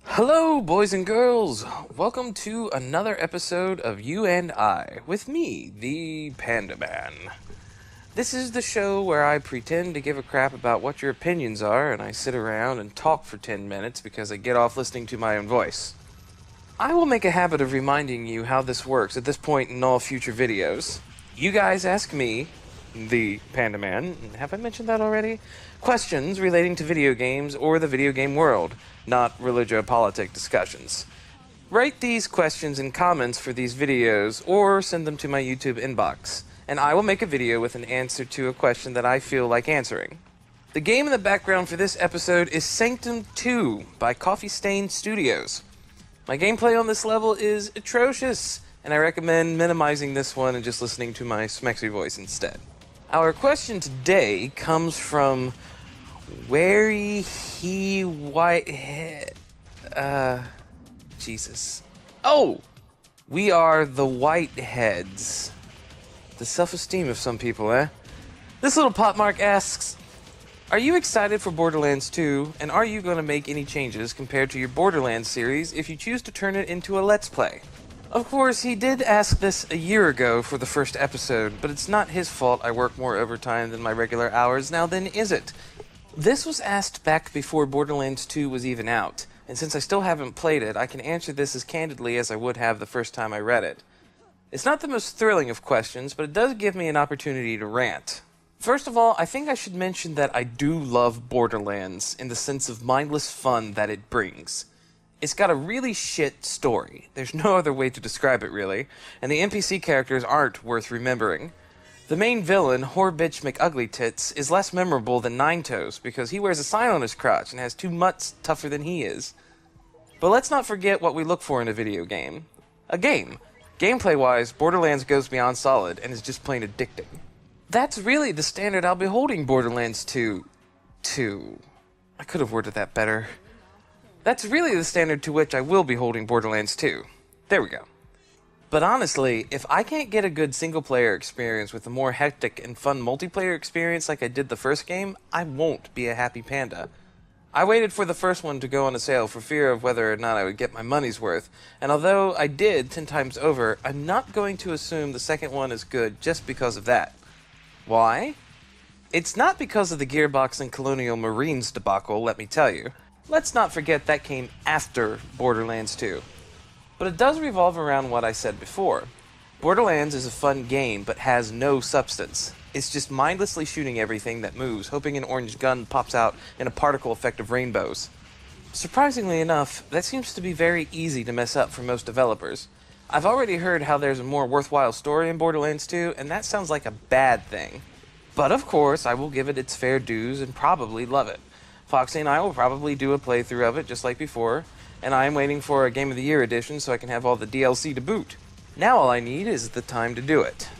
Hello, boys and girls! Welcome to another episode of You and I, with me, the Panda Man. This is the show where I pretend to give a crap about what your opinions are, and I sit around and talk for 10 minutes because I get off listening to my own voice. I will make a habit of reminding you how this works at this point in all future videos. You guys ask me, the Panda Man, have I mentioned that already? Questions relating to video games or the video game world, not religio-politic discussions. Write these questions in comments for these videos or send them to my YouTube inbox, and I will make a video with an answer to a question that I feel like answering. The game in the background for this episode is Sanctum 2 by Coffee Stain Studios. My gameplay on this level is atrocious, and I recommend minimizing this one and just listening to my smexy voice instead. Our question today comes from Wary He Whitehead. Jesus. Oh! We are the Whiteheads. The self-esteem of some people, eh? This little potmark asks, are you excited for Borderlands 2, and are you going to make any changes compared to your Borderlands series if you choose to turn it into a Let's Play? Of course, he did ask this a year ago for the first episode, but it's not his fault I work more overtime than my regular hours now, then is it? This was asked back before Borderlands 2 was even out, and since I still haven't played it, I can answer this as candidly as I would have the first time I read it. It's not the most thrilling of questions, but it does give me an opportunity to rant. First of all, I think I should mention that I do love Borderlands in the sense of mindless fun that it brings. It's got a really shit story. There's no other way to describe it, really, and the NPC characters aren't worth remembering. The main villain, Whore Bitch McUglytits, is less memorable than Ninetoes because he wears a sign on his crotch and has two mutts tougher than he is. But let's not forget what we look for in a video game. A game. Gameplay-wise, Borderlands goes beyond solid and is just plain addicting. That's really the standard I'll be holding Borderlands 2 to. I could have worded that better. That's really the standard to which I will be holding Borderlands 2. There we go. But honestly, if I can't get a good single-player experience with a more hectic and fun multiplayer experience like I did the first game, I won't be a happy panda. I waited for the first one to go on a sale for fear of whether or not I would get my money's worth, and although I did 10 times over, I'm not going to assume the second one is good just because of that. Why? It's not because of the Gearbox and Colonial Marines debacle, let me tell you. Let's not forget that came after Borderlands 2. But it does revolve around what I said before. Borderlands is a fun game, but has no substance. It's just mindlessly shooting everything that moves, hoping an orange gun pops out in a particle effect of rainbows. Surprisingly enough, that seems to be very easy to mess up for most developers. I've already heard how there's a more worthwhile story in Borderlands 2, and that sounds like a bad thing. But of course, I will give it its fair dues and probably love it. Foxy and I will probably do a playthrough of it just like before, and I am waiting for a Game of the Year edition so I can have all the DLC to boot. Now all I need is the time to do it.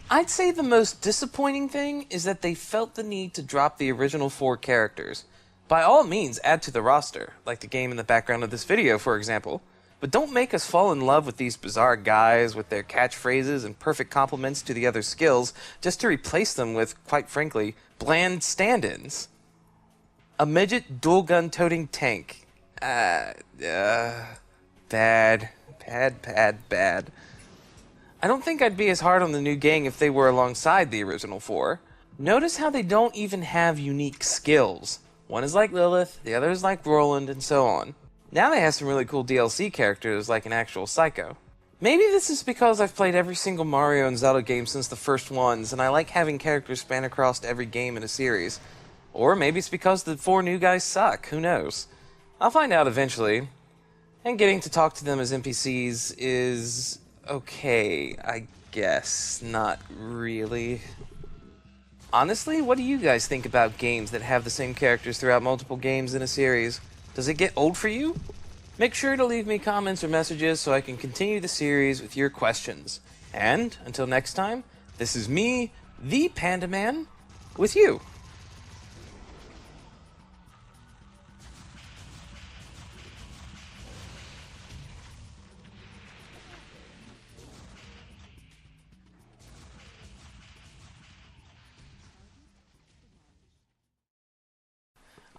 I'd say the most disappointing thing is that they felt the need to drop the original 4 characters. By all means, add to the roster, like the game in the background of this video, for example. But don't make us fall in love with these bizarre guys with their catchphrases and perfect compliments to the other skills just to replace them with, quite frankly, bland stand-ins. A midget dual-gun-toting tank. Bad. Bad. I don't think I'd be as hard on the new gang if they were alongside the original 4. Notice how they don't even have unique skills. One is like Lilith, the other is like Roland, and so on. Now they have some really cool DLC characters like an actual Psycho. Maybe this is because I've played every single Mario and Zelda game since the first ones, and I like having characters span across every game in a series. Or maybe it's because the 4 new guys suck, who knows? I'll find out eventually. And getting to talk to them as NPCs is okay, I guess. Not really. Honestly, what do you guys think about games that have the same characters throughout multiple games in a series? Does it get old for you? Make sure to leave me comments or messages so I can continue the series with your questions. And, until next time, this is me, the Panda Man, with you.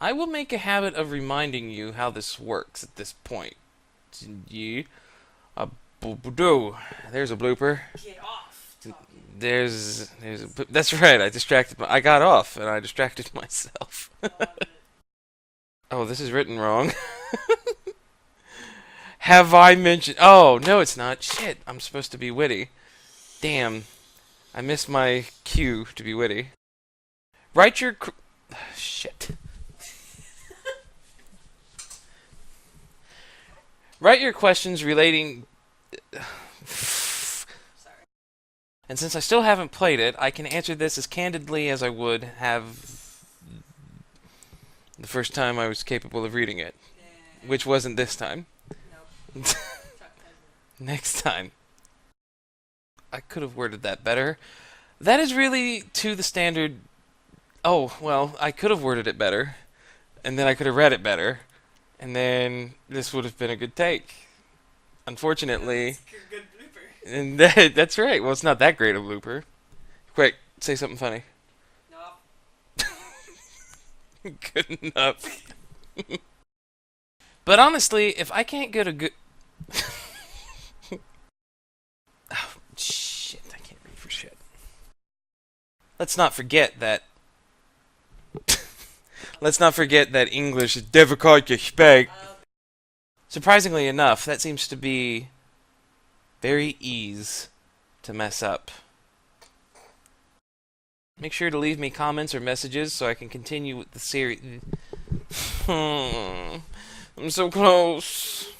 I will make a habit of reminding you how this works at this point. There's a blooper. Get off. That's right. I got off and I distracted myself. Oh, this is written wrong. Have I mentioned? Oh, no, it's not. Shit, I'm supposed to be witty. Damn, I missed my cue to be witty. Write your shit. Write your questions relating. Sorry. And since I still haven't played it, I can answer this as candidly as I would have the first time I was capable of reading it, which wasn't this time. Nope. Next time. I could have worded that better. That is really to the standard. Oh, well, I could have worded it better, and then I could have read it better, and then this would have been a good take. Unfortunately. Good blooper. And that's right. Well, it's not that great a blooper. Quick, say something funny. No. Good enough. But honestly, if I can't get a good... Oh, shit. I can't read for shit. Let's not forget that... Let's not forget that English is difficult to speak. Surprisingly enough, that seems to be very easy to mess up. Make sure to leave me comments or messages so I can continue with the series. I'm so close.